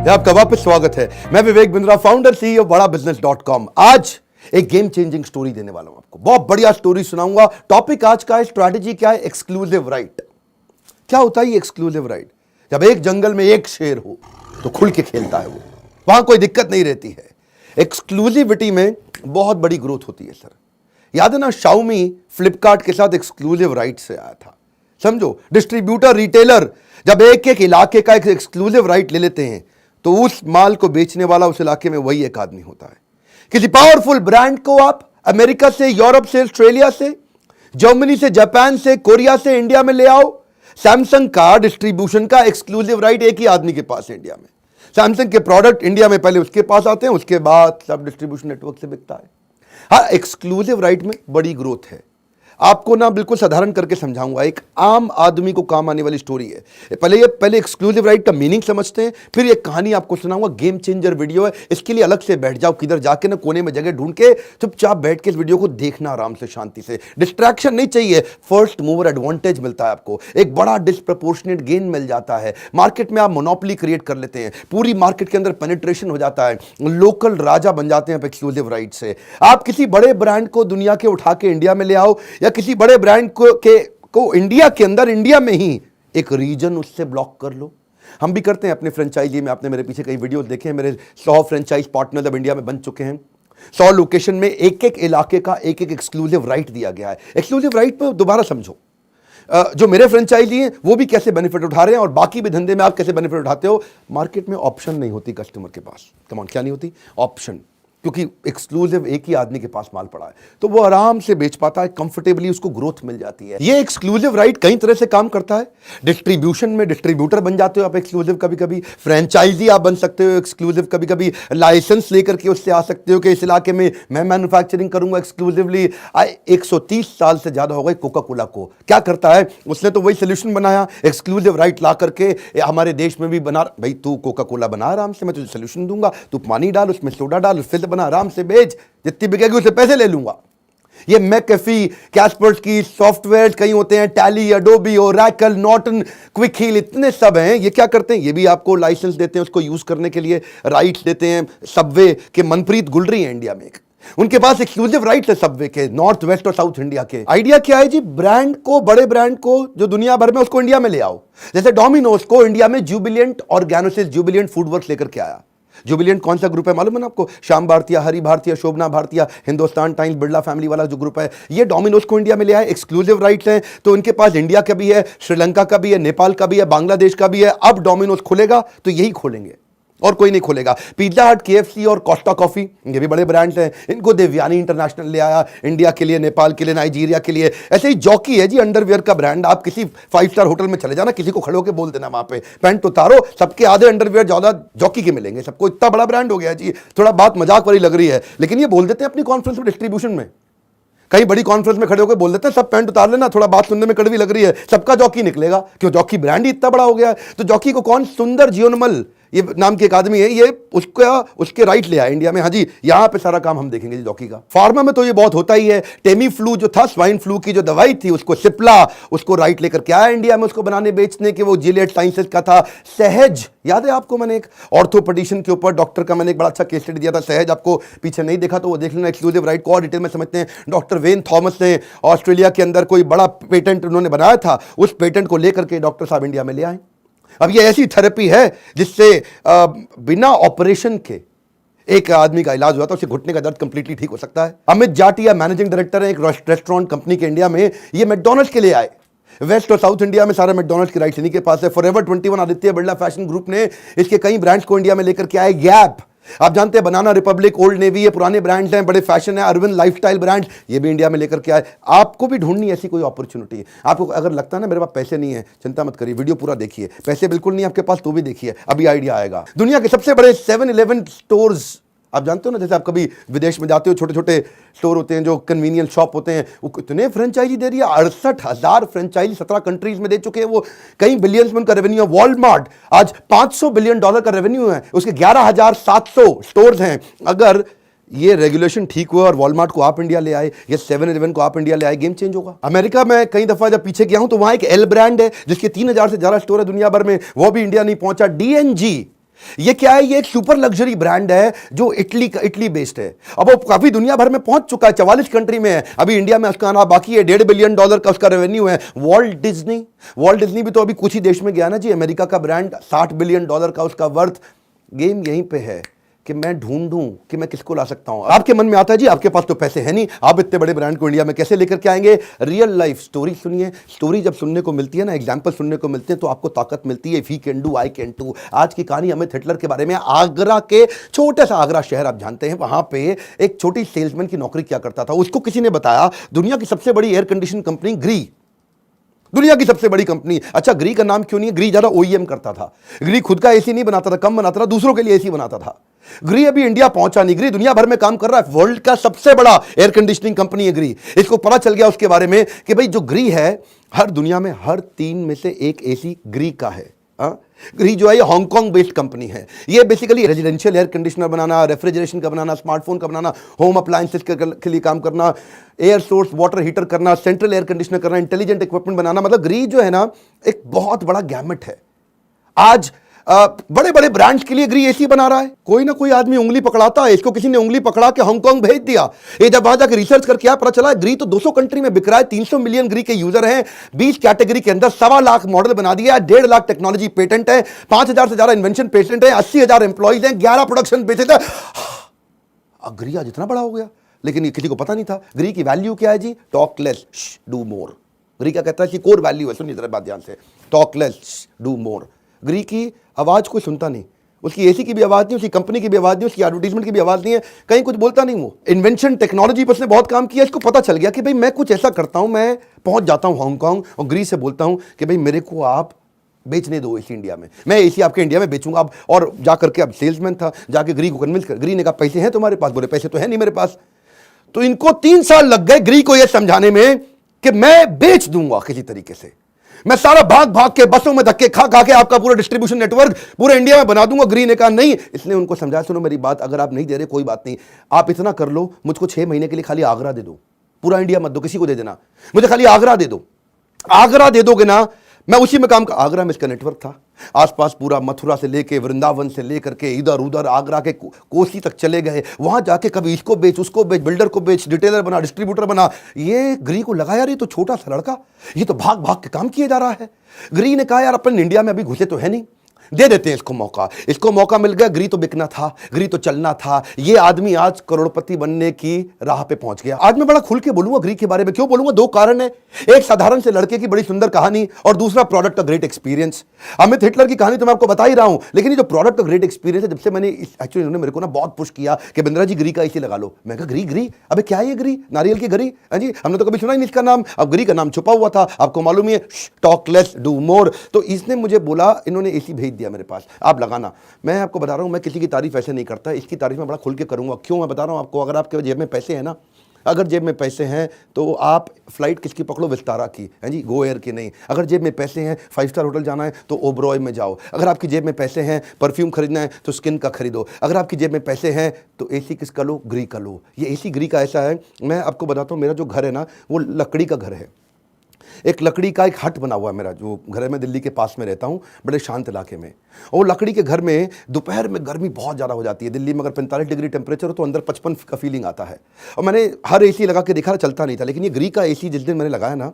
आपका वापस स्वागत है। मैं विवेक बिंद्रा, फाउंडर सीईओ बड़ाबिजनेस.com। आज एक गेम चेंजिंग स्टोरी देने वाला हूं आपको। बहुत बढ़िया स्टोरी सुनाऊंगा। टॉपिक आज का है, स्ट्रैटेजी क्या है, एक्सक्लूसिव राइट। क्या होता है ये एक्सक्लूसिव राइट? जब एक जंगल में एक शेर हो तो खुल के खेलता है वो, वहां कोई दिक्कत नहीं रहती है। एक्सक्लूसिविटी में बहुत बड़ी ग्रोथ होती है सर। याद है ना, शाओमी फ्लिपकार्ट के साथ एक्सक्लूसिव राइट से आया था। समझो, डिस्ट्रीब्यूटर रिटेलर जब एक एक इलाके का एक एक्सक्लूसिव राइट ले लेते हैं तो उस माल को बेचने वाला उस इलाके में वही एक आदमी होता है। किसी पावरफुल ब्रांड को आप अमेरिका से, यूरोप से, ऑस्ट्रेलिया से, जर्मनी से, जापान से, कोरिया से इंडिया में ले आओ, सैमसंग का डिस्ट्रीब्यूशन का एक्सक्लूसिव राइट एक ही आदमी के पास है इंडिया में। सैमसंग के प्रोडक्ट इंडिया में पहले उसके पास आते हैं, उसके बाद सब डिस्ट्रीब्यूशन नेटवर्क से बिकता है। हाँ, एक्सक्लूसिव राइट में बड़ी ग्रोथ है। आपको ना बिल्कुल साधारण करके समझाऊंगा, एक आम आदमी को काम आने वाली स्टोरी है। पहले एक्सक्लूसिव राइट का मीनिंग समझते हैं, फिर ये कहानी आपको सुनाऊंगा। गेम चेंजर वीडियो है, इसके लिए अलग से बैठ जाओ, किधर जाके ना कोने में जगह ढूंढ के चुपचाप बैठ के इस वीडियो को देखना आराम से, शांति से। डिस्ट्रैक्शन नहीं चाहिए। फर्स्ट मूवर एडवांटेज मिलता है आपको, एक बड़ा डिस्प्रपोर्शनेट गेन मिल जाता है। मार्केट में आप मोनोपोली क्रिएट कर लेते हैं, पूरी मार्केट के अंदर पेनिट्रेशन हो जाता है, लोकल राजा बन जाते हैं एक्सक्लूसिव राइट से। आप किसी बड़े ब्रांड को दुनिया के उठा के इंडिया में ले आओ, या किसी बड़े ब्रांड को इंडिया के अंदर, इंडिया में ही एक रीजन उससे ब्लॉक कर लो। हम भी करते हैं अपने फ्रेंचाइजी में। आपने मेरे पीछे कई वीडियोस देखे हैं। मेरे 100 फ्रेंचाइज पार्टनर्स अब इंडिया में बन चुके हैं। 100 लोकेशन में एक एक इलाके का एक एक एक्सक्लूसिव राइट दिया गया है। एक्सक्लूसिव राइट पर दोबारा समझो, जो मेरे फ्रेंचाइजी हैं वो भी कैसे बेनिफिट उठा रहे हैं, और बाकी भी धंधे में आप कैसे बेनिफिट उठाते हो। मार्केट में ऑप्शन नहीं होती कस्टमर के पास। कम ऑन, क्या नहीं होती? ऑप्शन। क्योंकि एक्सक्लूसिव एक ही आदमी के पास माल पड़ा है, तो वो आराम से बेच पाता है, कंफर्टेबली उसको ग्रोथ मिल जाती है। ये एक्सक्लूसिव राइट कई तरह से काम करता है। डिस्ट्रीब्यूशन में डिस्ट्रीब्यूटर बन जाते हो आप एक्सक्लूसिव, कभी कभी फ्रेंचाइजी आप बन सकते हो एक्सक्लूसिव, कभी कभी लाइसेंस लेकर के उससे आ सकते हो कि इस इलाके में मैं मैन्युफैक्चरिंग करूंगा एक्सक्लूसिवली। 130 साल से ज्यादा हो गए कोका कोला को। क्या करता है उसने? तो वही सोल्यूशन बनाया, एक्सक्लूसिव राइट ला करके हमारे देश में भी बना। भाई तू कोका कोला बना आराम से, मैं तुझे सोल्यूशन दूंगा, तू पानी डाल, उसमें सोडा डाल, उससे बना, आराम से बेच, जितनी बिकेगी उससे पैसे ले लूंगा। ये मैकेफी, कैस्पर्स की सॉफ्टवेयर कई होते हैं, Tally, Adobe, Oracle, Norton, Quick Heal, इतने सब हैं। ये क्या करते हैं? ये भी आपको लाइसेंस देते हैं उसको यूज करने के लिए, राइट्स देते हैं। सबवे के मनप्रीत गुलरी है इंडिया में, उनके पास एक्सक्लूसिव राइट है सबवे के, नॉर्थ वेस्ट और साउथ इंडिया के। आइडिया क्या है जी? ब्रांड को, बड़े ब्रांड को जो दुनिया भर में, उसको इंडिया में ले आओ। जैसे डोमिनोज को इंडिया में जुबिलियंट ऑर्गेनोसिस, जुबिलियंट फूडवर्क्स लेकर के आया। जुबिलियंट कौन सा ग्रुप है मालूम है ना आपको? श्याम भारतीय, हरि भारतीय, शोभना भारतीय, हिंदुस्तान टाइम्स, बिरला फैमिली वाला जो ग्रुप है, ये डोमिनोज को इंडिया में ले आए। एक्सक्लूसिव राइट्स हैं, तो उनके पास इंडिया का भी है, श्रीलंका का भी है, नेपाल का भी है, बांग्लादेश का भी है। अब डोमिनोज खुलेगा तो यही खोलेंगे और कोई नहीं खोलेगा। पिज्जा हट, KFC और कोस्टा कॉफी, ये भी बड़े ब्रांड्स हैं। इनको देवयानी इंटरनेशनल ले आया इंडिया के लिए, नेपाल के लिए, नाइजीरिया के लिए। ऐसे ही जॉकी है जी, अंडरवियर का ब्रांड। आप किसी 5 स्टार होटल में चले जाना, किसी को खड़े होकर बोल देना वहां पे पैंट उतारो, सबके आधे अंडरवियर ज्यादा जॉकी के मिलेंगे सबको। इतना बड़ा ब्रांड हो गया जी। थोड़ा बात मजाक वाली लग रही है, लेकिन ये बोल देते हैं अपनी कॉन्फ्रेंस में, डिस्ट्रीब्यूशन में, कई बड़ी कॉन्फ्रेंस में खड़े होकर बोल देते हैं सब पैंट उतार लेना, थोड़ा बात सुनने में कड़वी लग रही है, सबका जॉकी निकलेगा। क्यों? जॉकी ब्रांड ही इतना बड़ा हो गया है। तो जॉकी को कौन? सुंदर जियोनमल ये नाम के एक आदमी है, ये उसके राइट ले आया इंडिया में। हाँ जी, यहां पे सारा काम हम देखेंगे जॉकी का। फार्मा में तो ये बहुत होता ही है। टेमी फ्लू जो था, स्वाइन फ्लू की जो दवाई थी, उसको सिप्ला, उसको राइट लेकर के आया इंडिया में, उसको बनाने बेचने के। वो जिलेट साइंसेस का था। सहज, याद है आपको? मैंने एक ऑर्थोपेडिशन के ऊपर डॉक्टर का मैंने एक बड़ा अच्छा केस स्टडी दिया था। सहज, आपको पीछे नहीं देखा तो वो देख लेना। एक्सक्लूसिव राइट को और डिटेल में समझते हैं। डॉक्टर वेन थॉमस ने ऑस्ट्रेलिया के अंदर कोई बड़ा पेटेंट उन्होंने बनाया था, उस पेटेंट को लेकर के डॉक्टर साहब इंडिया में ले आए। अब ये ऐसी थेरेपी है जिससे बिना ऑपरेशन के एक आदमी का इलाज हुआ था, उससे घुटने का दर्द कंप्लीटली ठीक हो सकता है। अमित जाटिया मैनेजिंग डायरेक्टर है एक रेस्टोरेंट कंपनी के इंडिया में। ये मैकडॉनल्ड्स के लिए आए। वेस्ट और साउथ इंडिया में सारे मैकडॉनल्ड्स की राइट्स इन्हीं के पास है। Forever 21, Aditya Birla fashion group ने इसके कई ब्रांड्स को इंडिया में लेकर के आए। गैप, आप जानते हैं, बनाना रिपब्लिक, ओल्ड नेवी, ये पुराने ब्रांड्स हैं, बड़े फैशन है। अरविंद लाइफस्टाइल ब्रांड्स, ये भी इंडिया में लेकर के आए। आपको भी ढूंढनी ऐसी कोई अपॉर्चुनिटी। आपको अगर लगता है ना मेरे पास पैसे नहीं है, चिंता मत करिए, वीडियो पूरा देखिए। पैसे बिल्कुल नहीं आपके पास तो भी देखिए, अभी आइडिया आएगा। दुनिया के सबसे बड़े 7-Eleven स्टोर्स आप जानते हो ना, जैसे आप कभी विदेश में जाते हो, छोटे छोटे स्टोर होते हैं जो कन्वीनियंस शॉप होते हैं, वो कितने फ्रेंचाइजी दे रही है। 68,000 फ्रेंचाइजी 17 कंट्रीज में दे चुके हैं। वो कई बिलियंस में उनका रेवेन्यू है। वॉलमार्ट आज $500 बिलियन का रेवेन्यू है, उसके 11,700 स्टोर्स हैं। अगर ये रेगुलेशन ठीक हुआ और वॉलमार्ट को आप इंडिया ले आए, ये 7-Eleven को आप इंडिया ले आए, गेम चेंज होगा। अमेरिका में कई दफा जब पीछे गया हूं तो वहां एक एल ब्रांड है जिसके 3,000 से ज्यादा स्टोर है दुनिया भर में, वो भी इंडिया नहीं पहुंचा। DNG ये क्या है? ये एक सुपर लग्जरी ब्रांड है जो इटली बेस्ड है। अब वो काफी दुनिया भर में पहुंच चुका है, 44 कंट्री में है। अभी इंडिया में उसका आना बाकी है। $1.5 बिलियन का उसका रेवेन्यू है। वॉल्ट डिज्नी भी तो अभी कुछ ही देश में गया ना जी। अमेरिका का ब्रांड, $60 बिलियन का उसका वर्थ। गेम यहीं पे है कि मैं ढूंढूं कि मैं किसको ला सकता हूं। आपके मन में आता है जी, आपके पास तो पैसे हैं नहीं, आप इतने बड़े ब्रांड को इंडिया में कैसे लेकर के आएंगे? रियल लाइफ स्टोरी सुनिए। स्टोरी जब सुनने को मिलती है ना, एग्जांपल सुनने को मिलते हैं, तो आपको ताकत मिलती है। We can do, I can too. आज की कहानी अमित हिटलर के बारे में। आगरा के, छोटे सा आगरा शहर आप जानते हैं, वहां पे एक छोटी सेल्समैन की नौकरी किया करता था। उसको किसी ने बताया दुनिया की सबसे बड़ी एयर कंडीशन कंपनी ग्री, दुनिया की सबसे बड़ी कंपनी। अच्छा, ग्री का नाम क्यों नहीं है? ग्री ज्यादा ओईएम करता था। ग्री खुद का एसी नहीं बनाता था, कम बनाता था, दूसरों के लिए एसी बनाता था। ग्री अभी इंडिया पहुंचा नहीं। ग्री दुनिया भर में काम कर रहा है। वर्ल्ड का सबसे बड़ा एयर कंडीशनिंग कंपनी है ग्री। इसको पता चल गया उसके बारे में कि भाई जो ग्री है, हर दुनिया में हर 3 में से एक एसी ग्री का है। ग्री जो है ये हांगकांग बेस्ड कंपनी है। ये बेसिकली रेजिडेंशियल एयर कंडीशनर बनाना, रेफ्रिजरेशन का बनाना, स्मार्टफोन का बनाना, होम अप्लायंसेस के लिए काम करना, एयर सोर्स वाटर हीटर करना, सेंट्रल एयर कंडीशनर करना, इंटेलिजेंट इक्विपमेंट बनाना। मतलब ग्री जो है ना, एक बहुत बड़ा गैमेट है। आज बड़े बड़े ब्रांड्स के लिए ग्री एसी बना रहा है। कोई ना कोई आदमी उंगली पकड़ाता है। इसको किसी ने उंगली पकड़ा के हांगकांग भेज दिया। ये जब वहां जाकर रिसर्च करके पता चला ग्री तो 200 कंट्री में बिक रहा है। 300 मिलियन ग्री के यूजर हैं। 20 कैटेगरी के अंदर 1.25 लाख मॉडल बना दिया है। 1.5 लाख टेक्नोलॉजी पेटेंट है। 5,000 से ज्यादा इन्वेंशन पेटेंट है। 80,000 एम्प्लॉइज हैं। 11 प्रोडक्शन बेसिस है। ग्री आज इतना बड़ा हो गया, लेकिन ये किसी को पता नहीं था। ग्री की वैल्यू क्या है जी? Talk less, do more. ग्री क्या कहता है कि कोर वैल्यू है, सुनिए जरा बात ध्यान से, टॉक लेस, डू मोर। ग्री की आवाज कोई सुनता नहीं। उसकी एसी की भी आवाज नहीं, उसकी कंपनी की भी आवाज नहीं, उसकी एडवर्टीजमेंट की भी आवाज नहीं है, कहीं कुछ बोलता नहीं। वो इन्वेंशन टेक्नोलॉजी पर उसने बहुत काम किया। इसको पता चल गया कि भाई मैं कुछ ऐसा करता हूं, मैं पहुंच जाता हूं हांगकांग और ग्री से बोलता हूं कि भाई मेरे को आप बेचने दो एसी इंडिया में, मैं एसी आपके इंडिया में बेचूंगा। अब और जाकर के, अब सेल्समैन था, जाके ग्री को कन्विंस कर। ग्री ने कहा पैसे हैं तुम्हारे पास? बोले पैसे तो है नहीं मेरे पास। तो इनको 3 साल लग गए ग्री को यह समझाने में कि मैं बेच दूंगा किसी तरीके से। मैं सारा भाग भाग के, बसों में धक्के खा खा के आपका पूरा डिस्ट्रीब्यूशन नेटवर्क पूरे इंडिया में बना दूंगा। ग्री ने कहा नहीं। इसने उनको समझाया, सुनो मेरी बात, अगर आप नहीं दे रहे कोई बात नहीं, आप इतना कर लो, मुझको 6 महीने के लिए खाली आगरा दे दो, पूरा इंडिया मत दो, किसी को दे देना, मुझे खाली आगरा दे दो। आगरा दे दोगे ना, मैं उसी में काम कर। आगरा में इसका नेटवर्क था, आसपास पूरा मथुरा से लेके, वृंदावन से लेकर के इधर उधर आगरा के कोसी तक चले गए। वहां जाके कभी इसको बेच, उसको बेच, बिल्डर को बेच, रिटेलर बना, डिस्ट्रीब्यूटर बना। ये ग्री को लगा यार ये तो छोटा सा लड़का, ये तो भाग भाग के काम किए जा रहा है। ग्री ने कहा यार अपन इंडिया में अभी घुसे तो है नहीं, दे देते हैं इसको मौका। इसको मौका मिल गया। ग्री तो बिकना था, ग्री तो चलना था। ये आदमी आज करोड़पति बनने की राह पे पहुंच गया। आज मैं बड़ा खुल के बोलूंगा ग्री के बारे में। क्यों बोलूंगा? 2 कारण है। एक साधारण से लड़के की बड़ी सुंदर कहानी, और दूसरा प्रोडक्ट का ग्रेट एक्सपीरियंस। अमित हिटलर की कहानी तो मैं आपको बता ही रहा हूं, लेकिन ये जो प्रोडक्ट का ग्रेट एक्सपीरियंस है, जब से मैंने एक्चुअली इन्होंने मेरे को ना बहुत पुश किया कि बिंद्रा जी ग्री का इसी लगा लो। मैं कहा ग्री अबे क्या है ये ग्री? नारियल की ग्री? जी हमने तो कभी सुना ही नहीं इसका नाम। अब ग्री का नाम छुपा हुआ था, आपको मालूम ही है, टॉक लेस डू मोर। तो इसने मुझे बोला, इन्होंने एसी भेज दिया मेरे पास, आप लगाना। मैं आपको बता रहा हूं, मैं किसी की तारीफ ऐसे नहीं करता, इसकी तारीफ मैं बड़ा खुल के करूंगा। क्यों? मैं बता रहा हूं आपको, अगर आपके जेब में पैसे हैं ना, अगर जेब में पैसे हैं तो आप फ्लाइट किसकी पकड़ो? विस्तारा की, है जी, गो एयर की नहीं। अगर जेब में पैसे हैं, 5 स्टार होटल जाना है तो ओबरॉय में जाओ। अगर आपकी जेब में पैसे हैं, परफ्यूम खरीदना है तो स्किन का खरीदो। अगर आपकी जेब में पैसे हैं तो एसी किसका लो? ग्री का लो। ये एसी ग्री का ऐसा है, मैं आपको बताता हूँ, मेरा जो घर है ना वो लकड़ी का घर है। एक लकड़ी का एक हट बना हुआ है मेरा जो घर है। मैं दिल्ली के पास में रहता हूँ, बड़े शांत इलाके में। और लकड़ी के घर में दोपहर में गर्मी बहुत ज़्यादा हो जाती है। दिल्ली में अगर 45 डिग्री टेम्परेचर हो तो अंदर 55 का फीलिंग आता है। और मैंने हर एसी लगा के देखा, चलता नहीं था। लेकिन ये ग्री का एसी जिस दिन मैंने लगाया ना,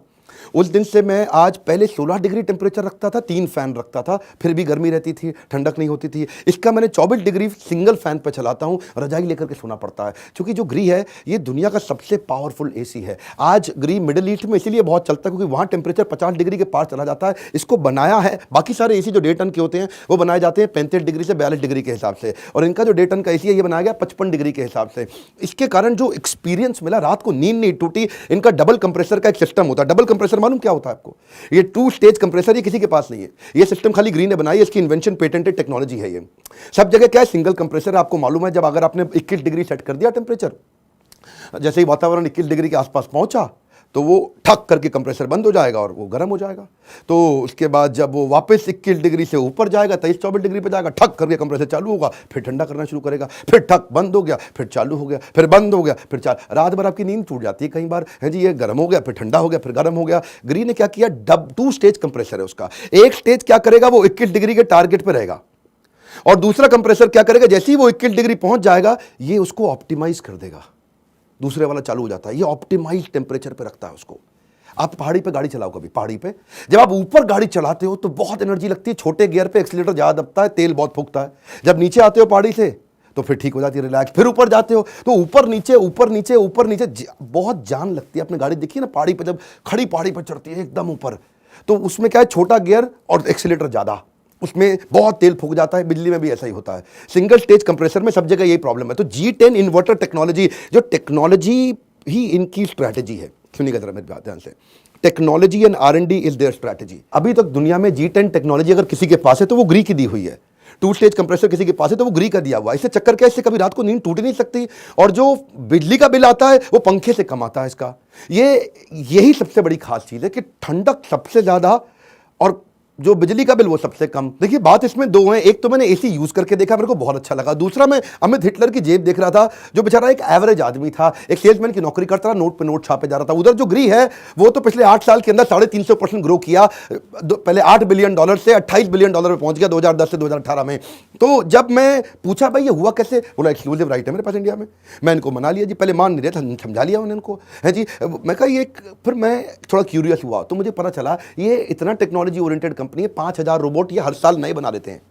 उस दिन से मैं आज, पहले 16 डिग्री टेम्परेचर रखता था, 3 फैन रखता था, फिर भी गर्मी रहती थी, ठंडक नहीं होती थी। इसका मैंने 24 डिग्री सिंगल फैन पर चलाता हूं, रजाई लेकर के सोना पड़ता है। क्योंकि जो ग्री है ये दुनिया का सबसे पावरफुल एसी है। आज ग्री मिडिल ईस्ट में इसीलिए बहुत चलता है क्योंकि वहां टेम्परेचर 50 डिग्री के पार चला जाता है। इसको बनाया है, बाकी सारे एसी जो 1.5 टन के होते हैं वो बनाए जाते हैं 35 डिग्री से 42 डिग्री के हिसाब से, और इनका जो 1.5 टन का एसी है ये बनाया गया 55 डिग्री के हिसाब से। इसके कारण जो एक्सपीरियंस मिला, रात को नींद नहीं टूटी। इनका डबल कंप्रेसर का एक सिस्टम होता है। डबल कंप्रेसर मालूम क्या होता है आपको? ये 2 स्टेज कंप्रेसर, ये किसी के पास नहीं है। ये सिस्टम खाली ग्री ने बनाई है, इसकी इन्वेंशन पेटेंटेड टेक्नोलॉजी है। ये सब जगह क्या है? Single compressor. आपको मालूम है, जब अगर आपने 21 डिग्री सेट कर दिया टेम्परेचर, जैसे ही वातावरण 21 डिग्री के आसपास पहुंचा तो वो ठक करके कंप्रेसर बंद हो जाएगा और वो गर्म हो जाएगा। तो उसके बाद जब वो वापस 21 डिग्री से ऊपर जाएगा, 23-24 डिग्री पे जाएगा, ठक करके कंप्रेसर चालू होगा, फिर ठंडा करना शुरू करेगा, फिर ठक बंद हो गया, फिर चालू हो गया, फिर बंद हो गया, फिर रात भर आपकी नींद टूट जाती है कई बार, है जी। ये गर्म हो गया, फिर ठंडा हो गया, फिर गर्म हो गया। ग्री ने क्या किया? 2 स्टेज कंप्रेसर है उसका। एक स्टेज क्या करेगा? वो 21 डिग्री के टारगेट पर रहेगा। और दूसरा कंप्रेसर क्या करेगा, जैसे ही वो 21 डिग्री पहुंच जाएगा ये उसको ऑप्टिमाइज कर देगा, दूसरे वाला चालू हो जाता है, ये ऑप्टिमाइज टेम्परेचर पे रखता है उसको। आप पहाड़ी पे गाड़ी चलाओ, कभी पहाड़ी पे जब आप ऊपर गाड़ी चलाते हो तो बहुत एनर्जी लगती है, छोटे गियर पे एक्सीलेटर ज्यादा दबता है, तेल बहुत फूकता है। जब नीचे आते हो पहाड़ी से तो फिर ठीक हो जाती है, रिलैक्स। फिर ऊपर जाते हो तो ऊपर नीचे ऊपर नीचे ऊपर नीचे बहुत जान लगती है। अपनी गाड़ी देखिए ना पहाड़ी पे, जब खड़ी पहाड़ी पर चढ़ती है एकदम ऊपर, तो उसमें क्या है, छोटा गियर और एक्सीलेटर ज्यादा, उसमें बहुत तेल फूक जाता है। बिजली में भी ऐसा ही होता है, सिंगल स्टेज कंप्रेसर में सब जगह यही प्रॉब्लम है। तो G10 इन्वर्टर टेक्नोलॉजी, जो टेक्नोलॉजी ही इनकी स्ट्रैटेजी है, सुनिएगा जरा मेरी बात ध्यान से, technology and R&D is their strategy. अभी तक दुनिया में G10 टेक्नोलॉजी अगर किसी के पास है तो वो ग्री की दी हुई है। 2 स्टेज कंप्रेसर किसी के पास है तो वो ग्री का दिया हुआ है। इससे चक्कर क्या है, इससे कभी रात को नींद टूट नहीं सकती, और जो बिजली का बिल आता है वो पंखे से कम आता है इसका। यही सबसे बड़ी खास चीज है कि ठंडक सबसे ज्यादा और जो बिजली का बिल वो सबसे कम। देखिए बात इसमें दो है, एक तो मैंने एसी यूज करके देखा, मेरे को बहुत अच्छा लगा। दूसरा मैं अमित हिटलर की जेब देख रहा था, जो बेचारा एक एवरेज आदमी था, एक सेल्समैन की नौकरी करता था, नोट पे नोट छापे जा रहा था। उधर जो ग्री है वो तो पिछले 8 साल के अंदर 350% ग्रो किया, पहले $8 बिलियन से $28 बिलियन पे पहुंच गया 2010 से 2018 में। तो जब मैं पूछा भाई ये हुआ कैसे, बोला एक्सक्लूसिव राइट है मेरे पास इंडिया में। मैं इनको मना लिया जी, पहले मान नहीं रहे थे, समझा लिया उन्होंने इनको, है जी। मैं कहा ये, फिर मैं थोड़ा क्यूरियस हुआ तो मुझे पता चला ये इतना टेक्नोलॉजी ओरिएंटेड कंपनी है। 5000 रोबोट ये हर साल नए बना देते हैं।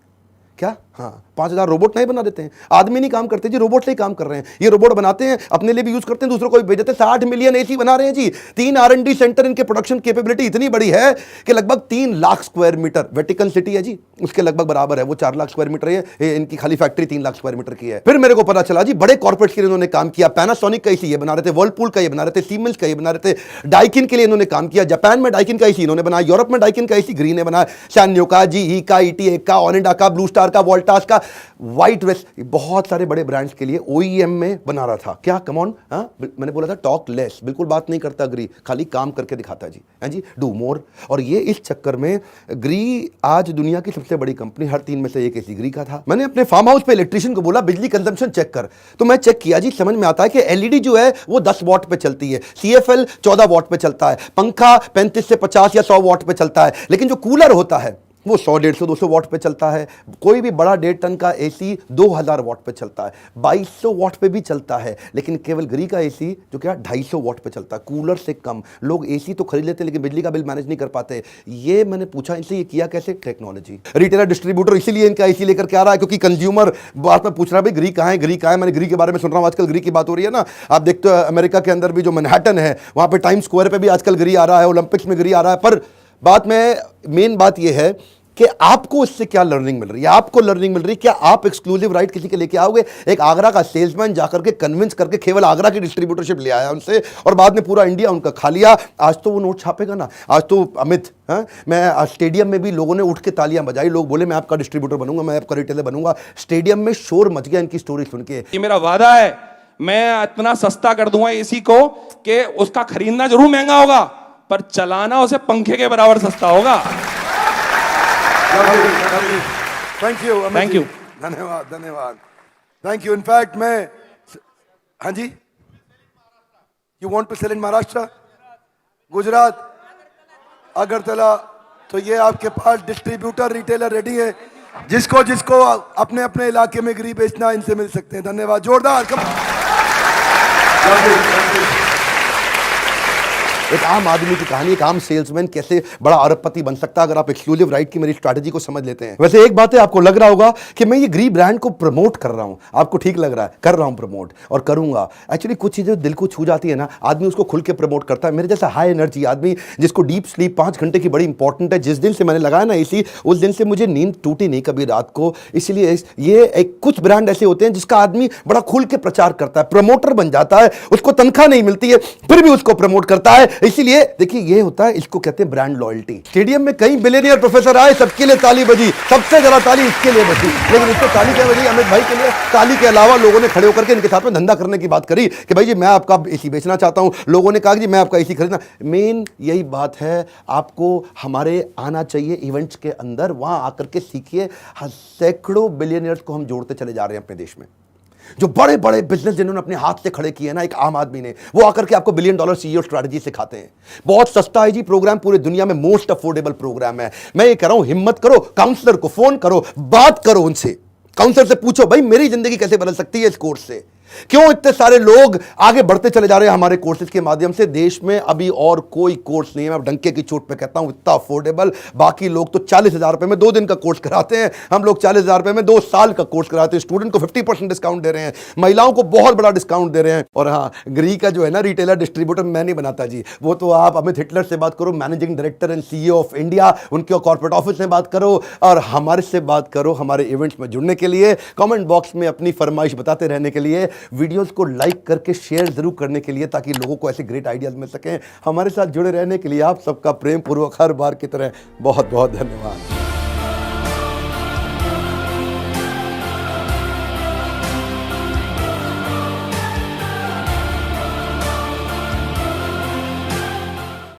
क्या? हाँ, 5000 रोबोट नहीं बना देते हैं। आदमी नहीं काम करते जी, रोबोट से ही काम कर रहे हैं। ये रोबोट बनाते हैं, अपने लिए भी यूज करते हैं, दूसरों को भी भेज देते हैं। 60 मिलियन एसी बना रहे हैं जी। 3 R&D सेंटर, इनके प्रोडक्शन कैपेबिलिटी इतनी बड़ी है कि लगभग 3 lakh square metre, Vatican city है जी उसके लगभग बराबर है, वो 4 लाख स्क्वायर मीटर है, इनकी खाली फैक्ट्री 3 लाख स्क्वायर मीटर की है। फिर मेरे को पता चला जी बड़े कॉर्पोरेट के लिए इन्होंने काम किया। पैनासोनिक का एसी ये बना रहे थे, वर्लपूल का ये बना रहे थे, सीमेंस का ये बना रहे थे, डाइकिन के लिए इन्होंने काम किया। जापान में डाइकिन का एसी इन्होंने बनाया, यूरोप में डाइकिन का एसी ग्री ने बनाया, सैन्यो का, GE का, ETA का, ओनिडा का, ब्लू स्टार का, वोल्टास का, व्हाइट वेस्ट, बहुत सारे बड़े ब्रांड्स के लिए OEM में बना रहा था। क्या कम ऑन, मैंने बोला था टॉक लेस, बिल्कुल बात नहीं करता ग्री, खाली काम करके दिखाता है जी, हैं जी, डू मोर। और ये इस चक्कर में ग्री आज दुनिया की सबसे बड़ी कंपनी, हर 3 में से एक एसी ग्री का था। मैंने अपने फार्म हाउस पे इलेक्ट्रिशियन को बोला बिजली कंजम्पशन चेक कर, तो मैं चेक किया जी, समझ में आता है कि LED जो है वो 10 वॉट पे चलती है, CFL 14 वॉट पे चलता है, पंखा 35 से 50 या 100 वॉट पे चलता है, लेकिन जो कूलर होता है वो 100, 150, 200 वॉट पे चलता है। कोई भी बड़ा 1.5 टन का एसी 2000 वॉट पे चलता है, 2200 वॉट पे भी चलता है, लेकिन केवल ग्री का एसी जो क्या 250 वॉट पे चलता है, कूलर से कम। लोग एसी तो खरीद लेते लेकिन बिजली का बिल मैनेज नहीं कर पाते। ये मैंने पूछा इनसे, ये किया कैसे? टेक्नोलॉजी। रिटेलर डिस्ट्रीब्यूटर इसीलिए इनका एसी लेकर के आ रहा है क्योंकि कंज्यूमर बात में पूछ रहा है भाई ग्री कहाँ है, ग्री कहाँ है। मैंने ग्री के बारे में सुन रहा हूँ, आजकल ग्री की बात हो रही है ना। आप देखते हो अमेरिका के अंदर भी जो मैनहट्टन है वहां पे टाइम स्क्वायर पे भी आजकल ग्री आ रहा है, ओलंपिक्स में ग्री आ रहा है। पर बात में मेन बात यह है कि आपको इससे क्या लर्निंग मिल रही है, आपको लर्निंग मिल रही है। क्या आप एक्सक्लूसिव राइट किसी के लेके आओगे? एक आगरा का सेल्समैन जाकर के कन्विंस करके केवल आगरा की डिस्ट्रीब्यूटरशिप ले आया उनसे, और बाद में पूरा इंडिया उनका खा लिया। आज तो वो नोट छापेगा ना, आज तो अमित, मैं स्टेडियम में भी लोगों ने उठ के तालियां बजाई, लोग बोले मैं आपका डिस्ट्रीब्यूटर बनूंगा, मैं आपका रिटेलर बनूंगा। स्टेडियम में शोर मच गया इनकी स्टोरी सुन के। ये मेरा वादा है, मैं इतना सस्ता कर दूंगा एसी को कि उसका खरीदना जरूर महंगा होगा पर चलाना उसे पंखे के बराबर सस्ता होगा। थैंक यू, थैंक यू, धन्यवाद, धन्यवाद, थैंक यू। इनफैक्ट मैं, हाँ जी, यू वांट टू सेल इन महाराष्ट्र, गुजरात, अगरतला, तो ये आपके पास डिस्ट्रीब्यूटर रिटेलर रेडी है। जिसको जिसको अपने अपने इलाके में ग्री बेचना, इनसे मिल सकते हैं। धन्यवाद, जोरदार। एक आम आदमी की कहानी, एक आम सेल्समैन कैसे बड़ा अरबपति बन सकता है अगर आप एक्सक्लूसिव राइट की मेरी स्ट्रैटेजी को समझ लेते हैं। वैसे एक बात है, आपको लग रहा होगा कि मैं ये ग्री ब्रांड को प्रमोट कर रहा हूं, आपको ठीक लग रहा है, कर रहा हूं प्रमोट और करूंगा। एक्चुअली कुछ चीजें दिल को छू जाती है ना, आदमी उसको खुल के प्रमोट करता है। मेरे जैसा हाई एनर्जी आदमी जिसको डीप स्लीप 5 घंटे की बड़ी इंपॉर्टेंट है, जिस दिन से मैंने लगाया ना इसी, उस दिन से मुझे नींद टूटी नहीं कभी रात को। इसलिए ये एक कुछ ब्रांड ऐसे होते हैं जिसका आदमी बड़ा खुल के प्रचार करता है, प्रमोटर बन जाता है, उसको तनख्वाह नहीं मिलती है फिर भी उसको प्रमोट करता है। इसीलिए देखिए ये होता है, इसको कहते हैं ब्रांड लॉयल्टी। स्टेडियम में कई बिलियनियर प्रोफेसर आए, सबके लिए ताली बजी, सबसे ज्यादा ताली इसके लिए बजी, लेकिन इसको ताली क्या बजी? अमित भाई के लिए। ताली के अलावा लोगों ने खड़े होकर के इनके साथ में धंधा करने की बात करी कि भाई जी मैं आपका एसी बेचना चाहता हूं। लोगों ने कहा कि मैं आपका एसी खरीदना। मेन यही बात है, आपको हमारे आना चाहिए इवेंट्स के अंदर, वहां आकर के सीखिए। सैकड़ों बिलियनियर्स को हम जोड़ते चले जा रहे हैं अपने देश में। जो बड़े बड़े बिजनेस जिन्होंने अपने हाथ से खड़े किए ना, एक आम आदमी ने, वो आकर के आपको $1 बिलियन CEO स्ट्रैटेजी सिखाते हैं। बहुत सस्ता है जी प्रोग्राम, पूरे दुनिया में मोस्ट अफोर्डेबल प्रोग्राम है। मैं ये कह रहा हूं, हिम्मत करो, काउंसलर को फोन करो, बात करो उनसे। काउंसलर से पूछो भाई मेरी जिंदगी कैसे बदल सकती है इस कोर्स से, क्यों इतने सारे लोग आगे बढ़ते चले जा रहे हैं हमारे कोर्सेज के माध्यम से। देश में अभी और कोई कोर्स नहीं है, मैं डंके की चोट पे कहता हूं, इतना अफोर्डेबल। बाकी लोग तो 40,000 रुपए में 2 दिन का कोर्स कराते हैं, हम लोग 40,000 रुपए में 2 साल का कोर्स कराते हैं। स्टूडेंट को 50% डिस्काउंट दे रहे हैं, महिलाओं को बहुत बड़ा डिस्काउंट दे रहे हैं। और हाँ, ग्री का जो है ना रिटेलर डिस्ट्रीब्यूटर मैं नहीं बनाता जी, वो तो आप अमित हिटलर से बात करो, managing director and CEO of India, उनके कॉर्पोरेट ऑफिस में बात करो, और हमारे से बात करो हमारे इवेंट्स में जुड़ने के लिए। कमेंट बॉक्स में अपनी फरमाइश बताते रहने के लिए, वीडियोस को लाइक करके शेयर जरूर करने के लिए, ताकि लोगों को ऐसे ग्रेट आइडियाज मिल सकें। हमारे साथ जुड़े रहने के लिए आप सबका प्रेम पूर्वक हर बार की तरह बहुत बहुत धन्यवाद।